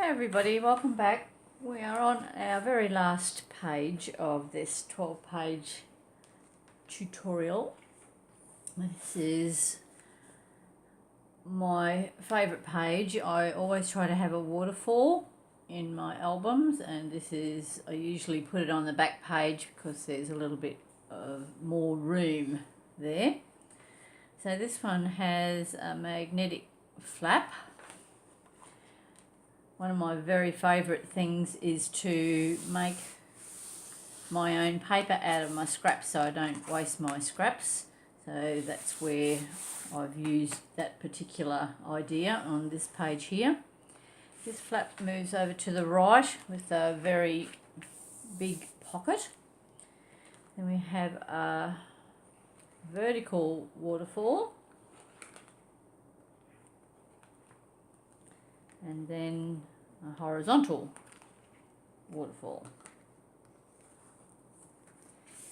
Everybody, welcome back. We are on our very last page of this 12-page tutorial. This is my favourite page. I always try to have a waterfall in my albums, and this is, I usually put it on the back page because there's a little bit of more room there. So this one has a magnetic flap. One of my very favourite things is to make my own paper out of my scraps so I don't waste my scraps. So that's where I've used that particular idea on this page here. This flap moves over to the right with a very big pocket. Then we have a vertical waterfall. And then a horizontal waterfall.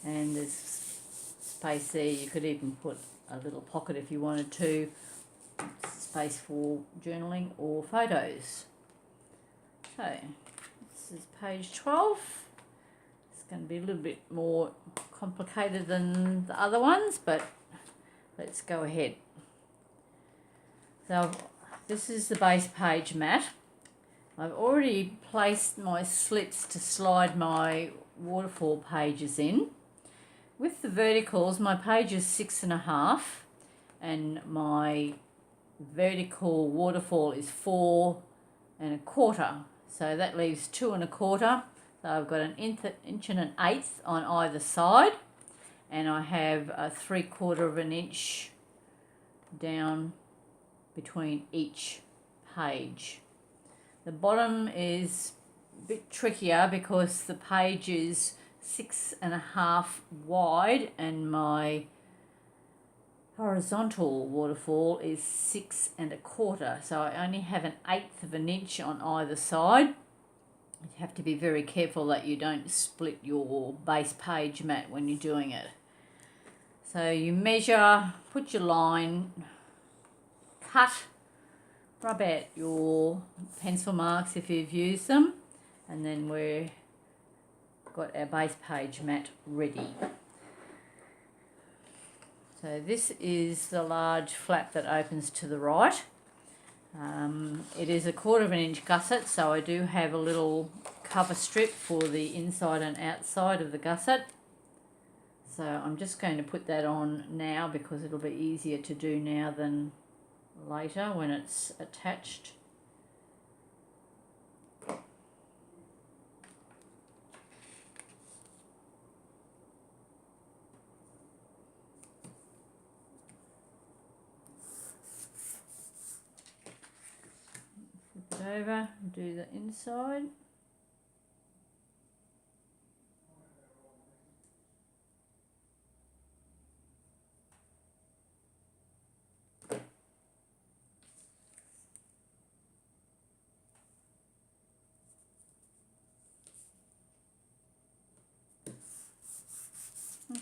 And there's space there. You could even put a little pocket if you wanted to. Space for journaling or photos. So this is page 12. It's going to be a little bit more complicated than the other ones, but let's go ahead. So this is the base page mat. I've already placed my slits to slide my waterfall pages in. With the verticals, my page is 6.5 and my vertical waterfall is 4.25. So that leaves 2.25. So I've got an inch and an eighth on either side, and I have a 3/4 of an inch down between each page. The bottom is a bit trickier because the page is 6.5 wide and my horizontal waterfall is 6.25. So I only have an eighth of an inch on either side. You have to be very careful that you don't split your base page mat when you're doing it. So you measure, put your line, cut, rub out your pencil marks if you've used them, and then we've got our base page mat ready. So this is the large flap that opens to the right. It is 1/4 of an inch gusset, so I do have a little cover strip for the inside and outside of the gusset. So I'm just going to put that on now because it'll be easier to do now than later when it's attached. Flip it over and do the inside.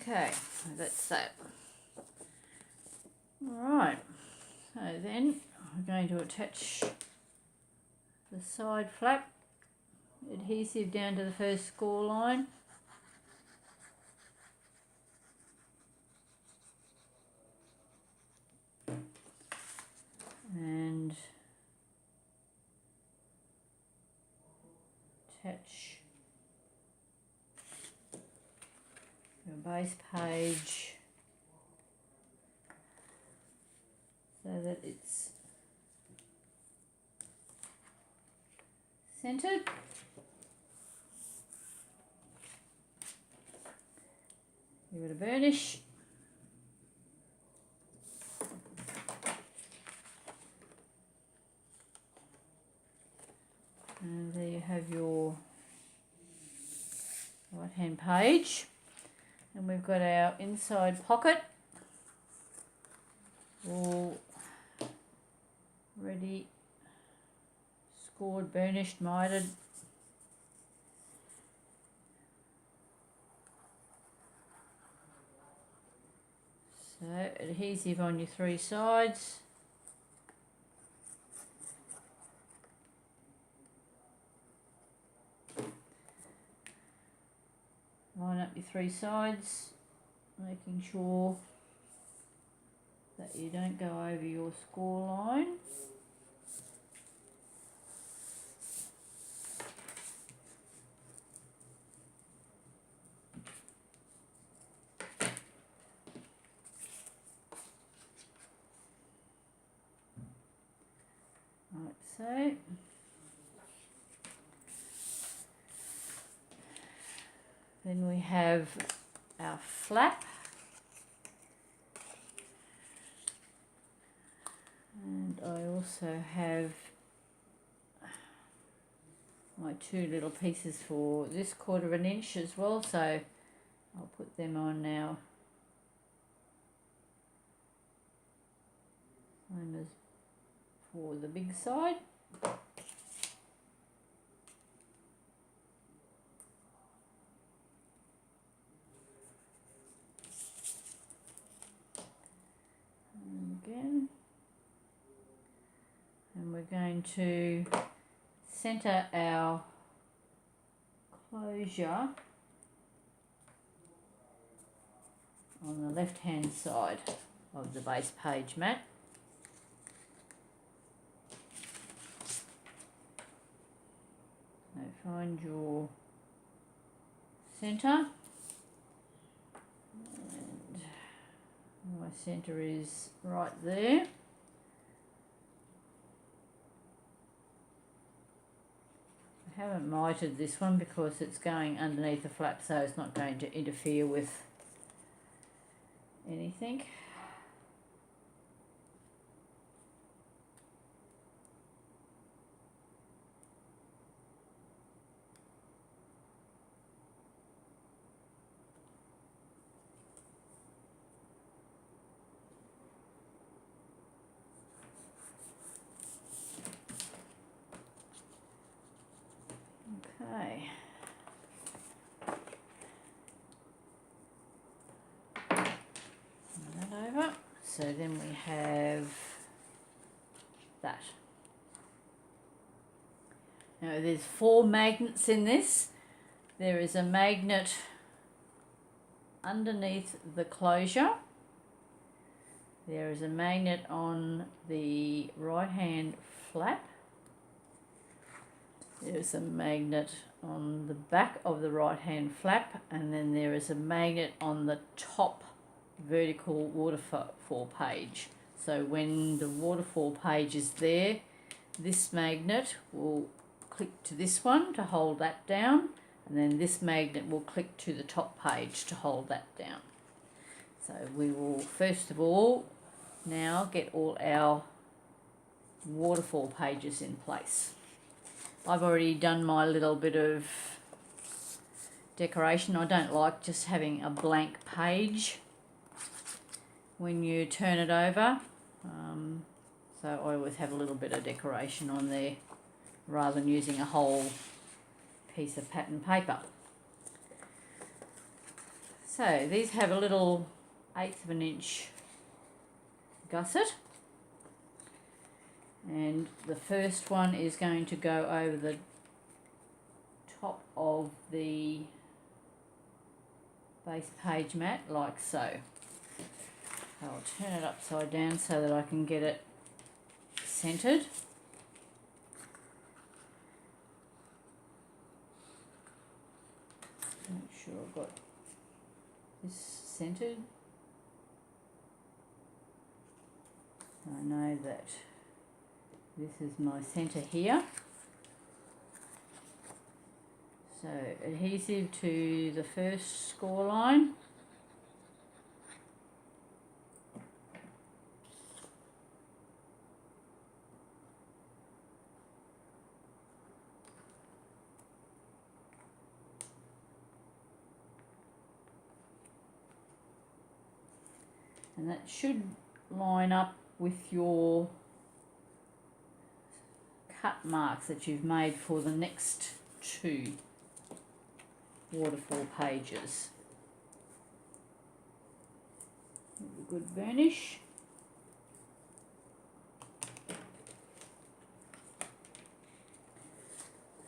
Okay, so that's that. Alright, so then I'm going to attach the side flap, adhesive down to the first score line. And attach your base page so that it's centered. Give it a burnish. And there you have your right-hand page. And we've got our inside pocket all ready, scored, burnished, mitred. So adhesive on your 3 sides. up your three sides, making sure that you don't go over your score line. Like so. Then we have our flap. And I also have my two little pieces for this 1/4 inch as well, so I'll put them on now. Same as for the big side. And again. And we're going to centre our closure on the left hand side of the base page mat. So find your centre, and my centre is right there. I haven't mitred this one because it's going underneath the flap, so it's not going to interfere with anything. Okay. Turn that over. So then we have that. Now there's 4 magnets in this. There is a magnet underneath the closure. There is a magnet on the right hand flap. There's a magnet on the back of the right hand flap, and then there is a magnet on the top vertical waterfall page. So when the waterfall page is there, this magnet will click to this one to hold that down, and then this magnet will click to the top page to hold that down. So we will first of all now get all our waterfall pages in place. I've already done my little bit of decoration. I don't like just having a blank page when you turn it over, so I always have a little bit of decoration on there rather than using a whole piece of pattern paper. So these have a little 1/8 inch gusset, and the first one is going to go over the top of the base page mat like so. I'll turn it upside down so that I can get it centered. Make sure I've got this centered. I know that this is my centre here. So adhesive to the first score line. And that should line up with your cut marks that you've made for the next 2 waterfall pages. A good burnish.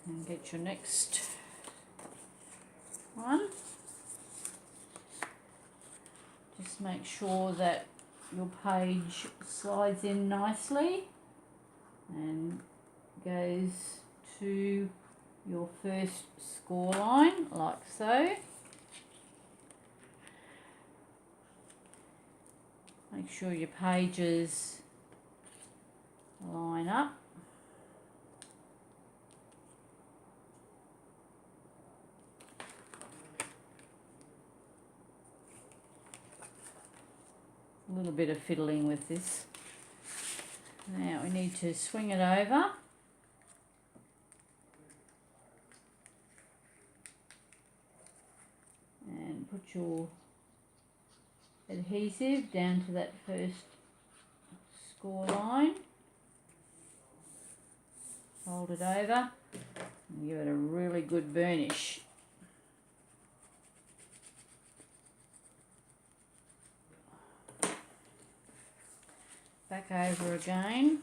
And get your next one. Just make sure that your page slides in nicely and goes to your first score line, like so. Make sure your pages line up. A little bit of fiddling with this. Now we need to swing it over. And put your adhesive down to that first score line. Fold it over and give it a really good burnish. Back over again.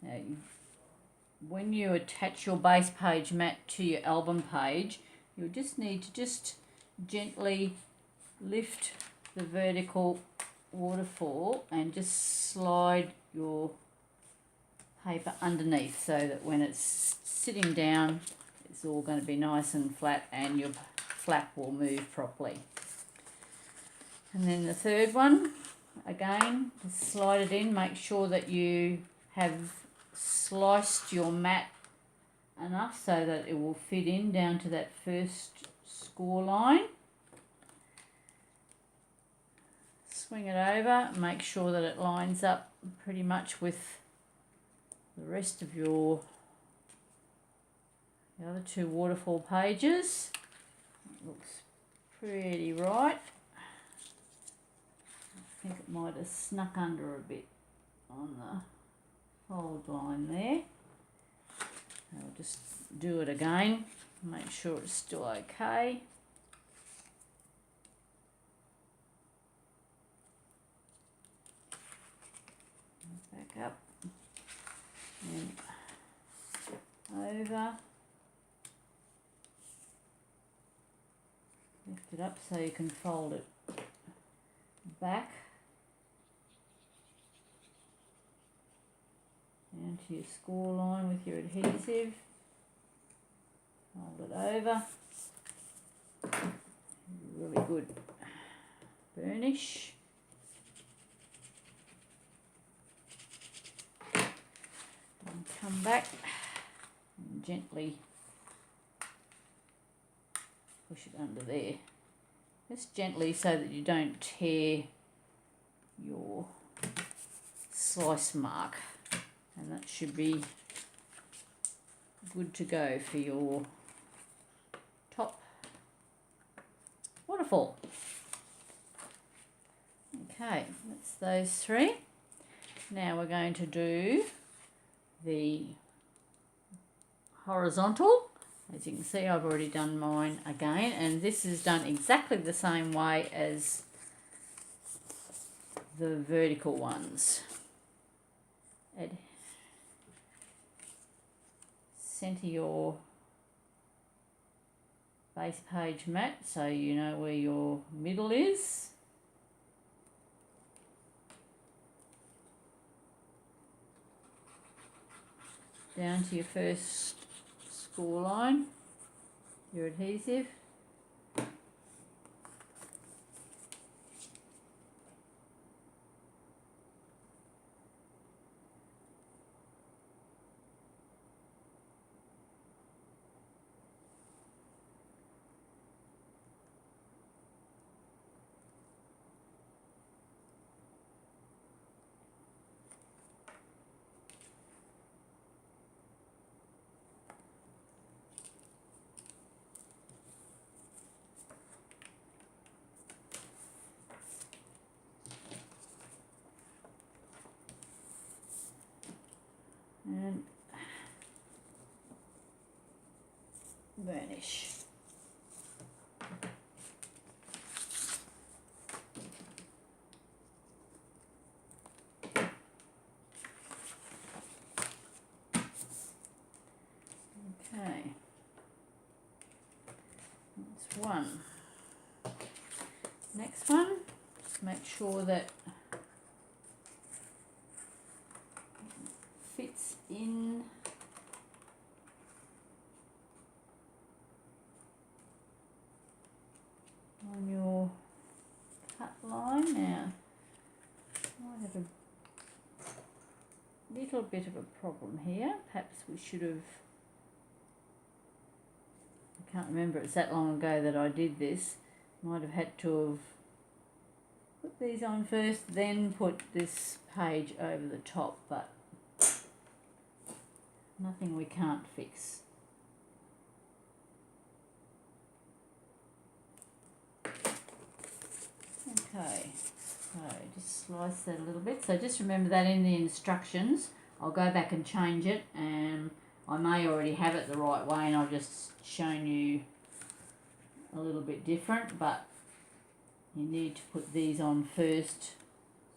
Now, when you attach your base page mat to your album page, you'll just need to just gently lift the vertical waterfall and just slide your paper underneath so that when it's sitting down, it's all going to be nice and flat and your flap will move properly. And then the third one, again, just slide it in. Make sure that you have sliced your mat enough so that it will fit in down to that first score line. Swing it over, make sure that it lines up pretty much with the rest of the other two waterfall pages. It looks pretty right. I think it might have snuck under a bit on the fold line there. I'll just do it again, make sure it's still okay. Back up and over. Lift it up so you can fold it back down to your score line with your adhesive. Fold it over. Really good burnish. And come back and gently push it under there. Just gently so that you don't tear your slice mark. And that should be good to go for your top waterfall. Okay, that's those three. Now we're going to do the horizontal. As you can see, I've already done mine again, and this is done exactly the same way as the vertical ones. Center your base page mat so you know where your middle is. Down to your first score line, your adhesive. And burnish. Okay, let's one. Next one, just make sure that it fits in on your cut line. Now, I have a little bit of a problem here. Perhaps we should have, I can't remember, it's that long ago that I did this. Might have had to have put these on first, then put this page over the top, but nothing we can't fix. Okay, so just slice that a little bit. So just remember that in the instructions. I'll go back and change it, and I may already have it the right way and I've just shown you a little bit different, but you need to put these on first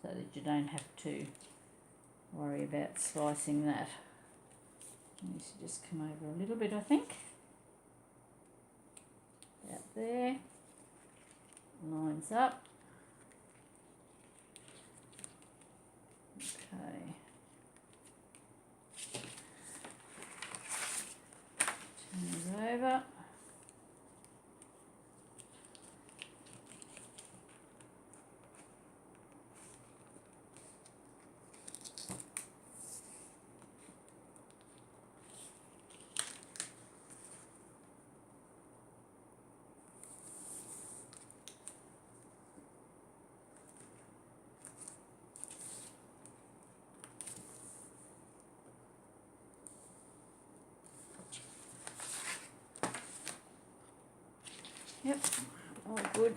so that you don't have to worry about slicing that. It needs to just come over a little bit, I think. About there. Lines up. Okay. Turn it over. Yep, all good.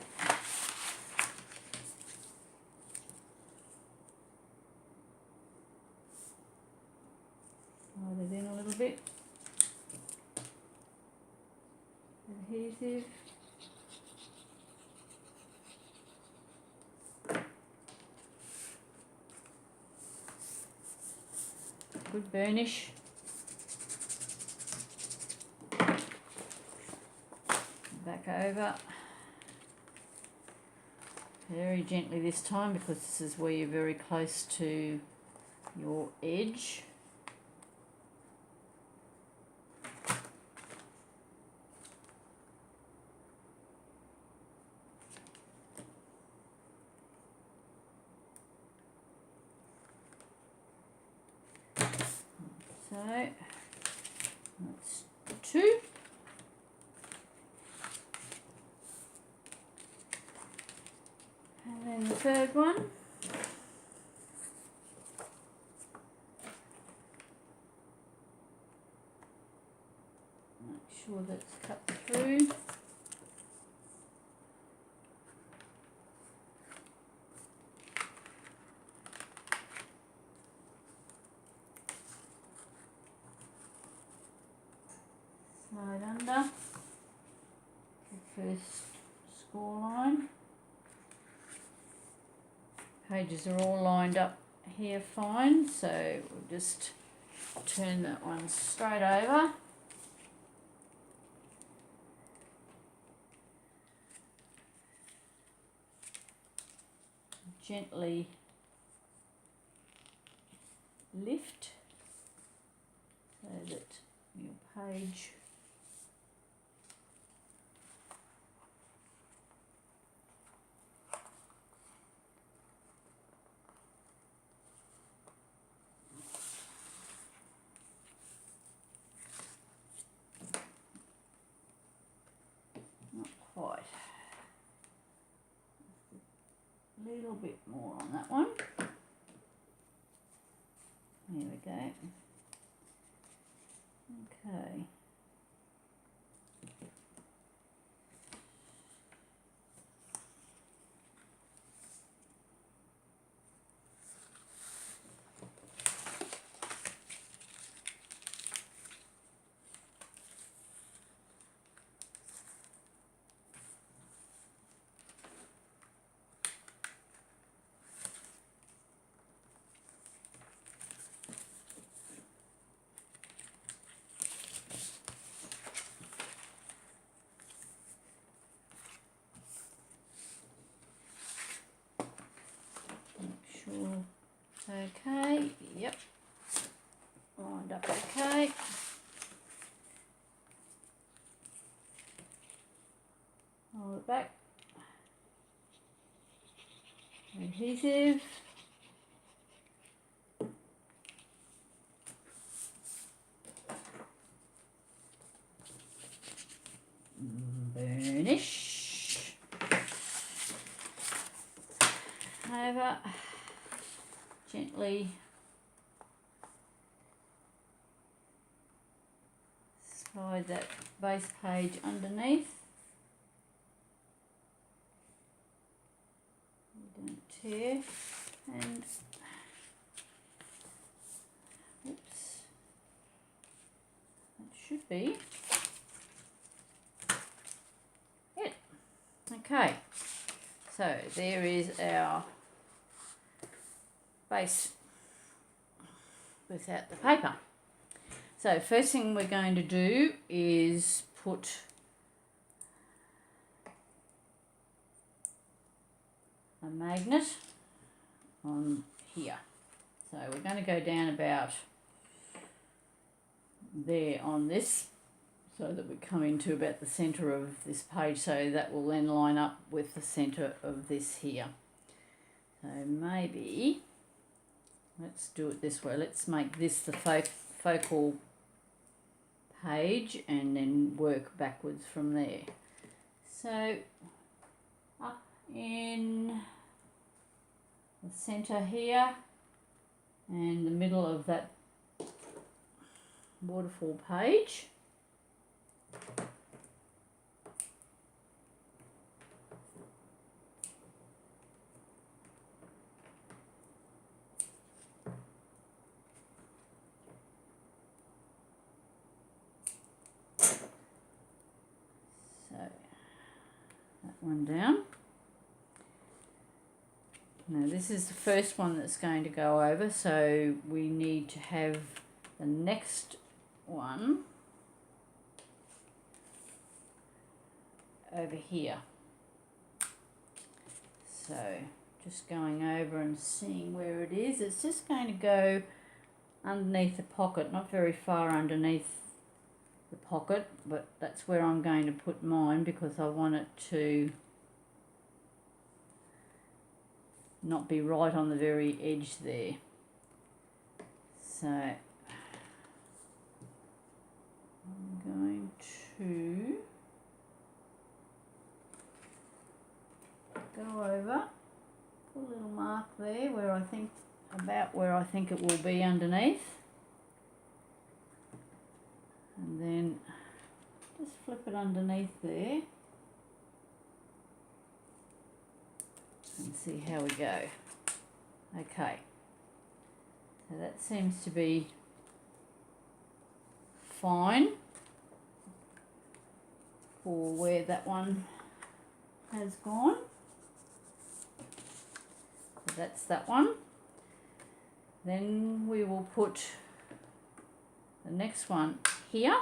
Slide it in a little bit. Adhesive. Good burnish. Back over. Very gently this time, because this is where you're very close to your edge. So that's two. And then the third one. Make sure that's cut through. Slide under the first score line. Pages are all lined up here fine, so we'll just turn that one straight over. Gently lift so that your page quite. A little bit more on that one. There we go. Okay. okay. Yep. Lined up okay. Roll it back. Adhesive. Burnish. Over. Gently slide that base page underneath. Don't tear. And oops, that should be it. Okay, so there is our base without the paper. So first thing we're going to do is put a magnet on here. So we're going to go down about there on this, so that we come into about the centre of this page, so that will then line up with the centre of this here. So maybe let's do it this way. Let's make this the focal page and then work backwards from there. So up in the centre here and the middle of that waterfall page. So that one down. Now this is the first one that's going to go over, so we need to have the next one over here. So just going over and seeing where it is. It's just going to go underneath the pocket, not very far underneath the pocket, but that's where I'm going to put mine because I want it to not be right on the very edge there. So I'm going to go over, put a little mark there where I think, about where I think it will be underneath, and then just flip it underneath there and see how we go. Okay, so that seems to be fine for where that one has gone. So that's that one. Then we will put the next one here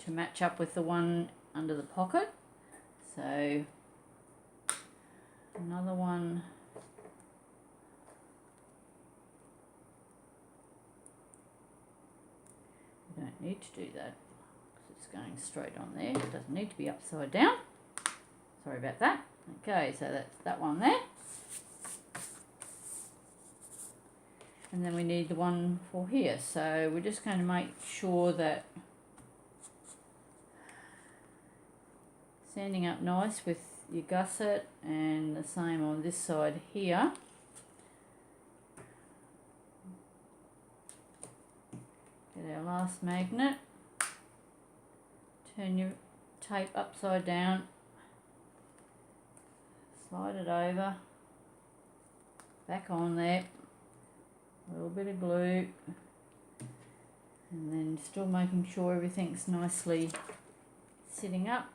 to match up with the one under the pocket. So another one we don't need to do that because it's going straight on there. It doesn't need to be upside down. Sorry about that. Okay, so that's that one there. And then we need the one for here. So we're just going to make sure that sanding up nice with your gusset, and the same on this side here. Get our last magnet. Turn your tape upside down. Slide it over. Back on there. A little bit of glue. And then still making sure everything's nicely sitting up.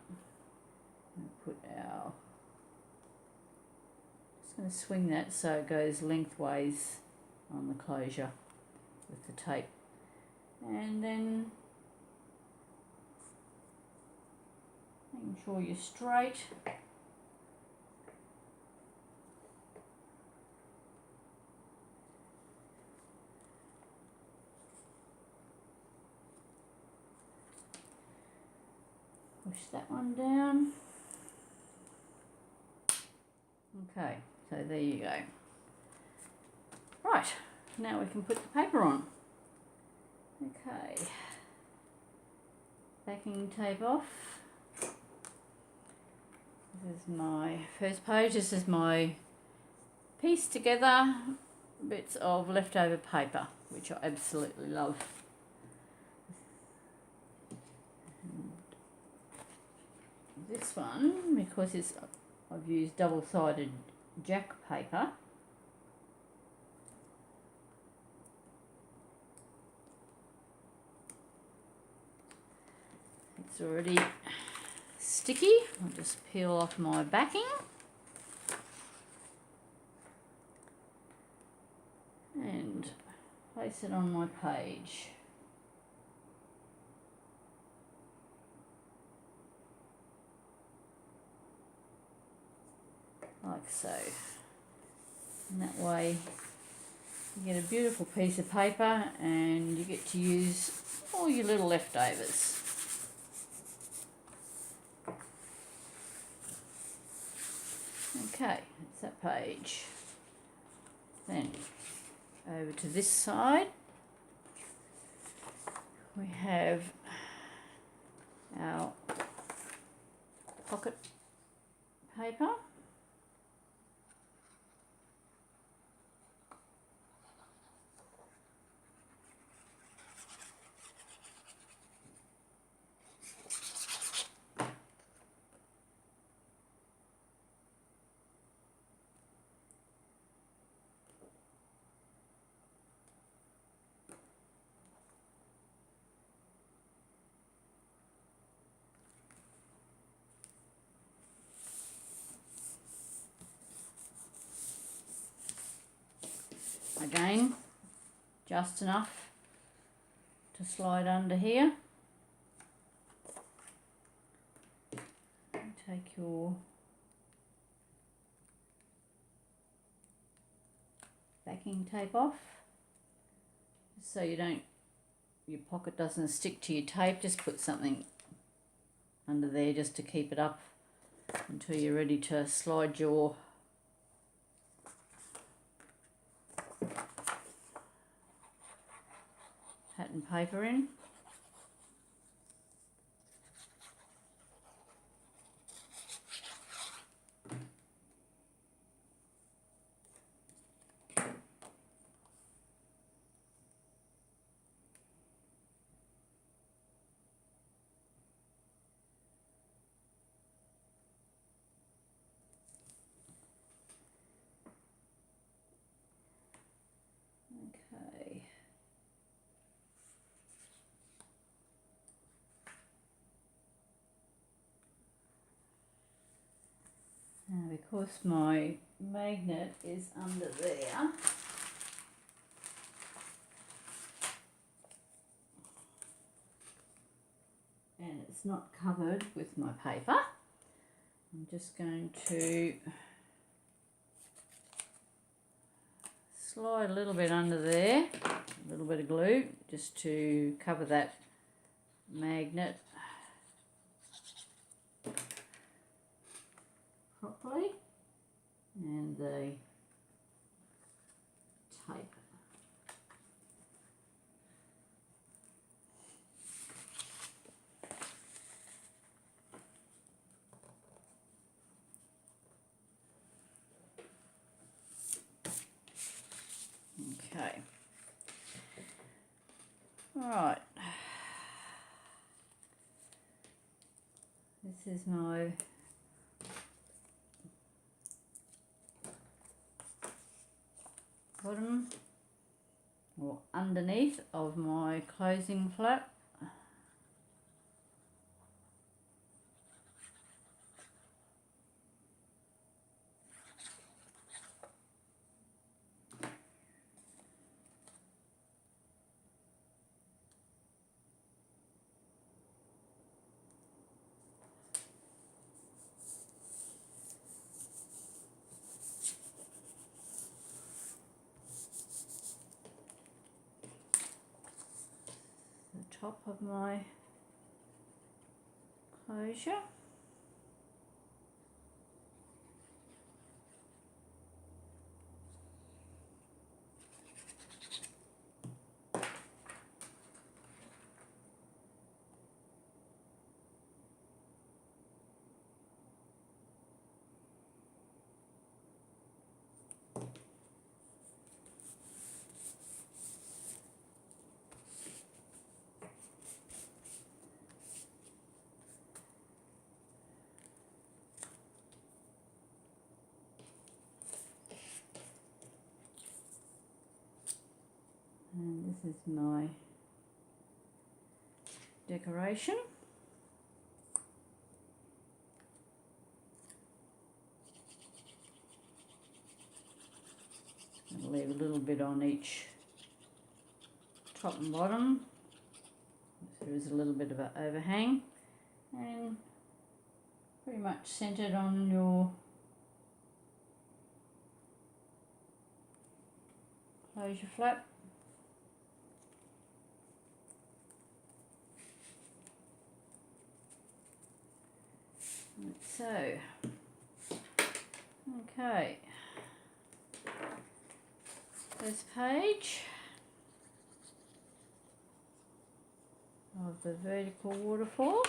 And put our, just going to swing that so it goes lengthways on the closure with the tape, and then making sure you're straight. Push that one down. Okay, so there you go. Right, now we can put the paper on. Okay, backing tape off. This is my first page. This is my piece together bits of leftover paper, which I absolutely love. And this one, because I've used double-sided jack paper, it's already sticky. I'll just peel off my backing and place it on my page. Like so. And that way you get a beautiful piece of paper and you get to use all your little leftovers. Okay, that's that page. Then over to this side we have our pocket paper. Again, just enough to slide under here. Take your backing tape off, so your pocket doesn't stick to your tape. Just put something under there just to keep it up until you're ready to slide your pattern paper in. Okay. Now, because my magnet is under there, and it's not covered with my paper, I'm just going to slide a little bit under there, a little bit of glue, just to cover that magnet properly, and the tape. Okay. All right. This is my bottom or underneath of my closing flap. Top of my closure. And this is my decoration. I'll leave a little bit on each top and bottom. There is a little bit of an overhang, and pretty much centered on your closure flap. So, okay, first page of the vertical waterfall.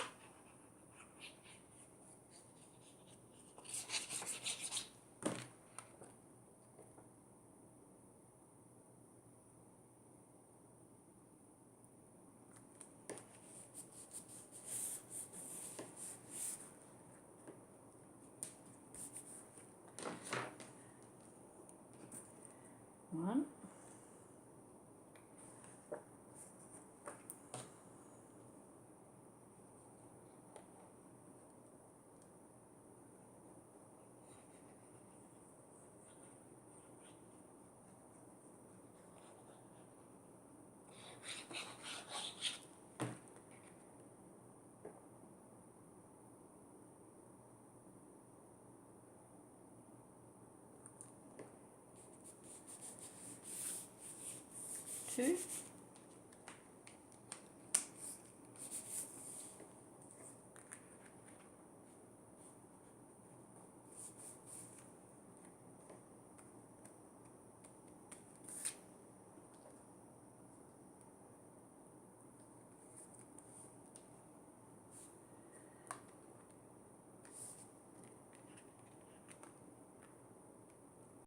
One. Two.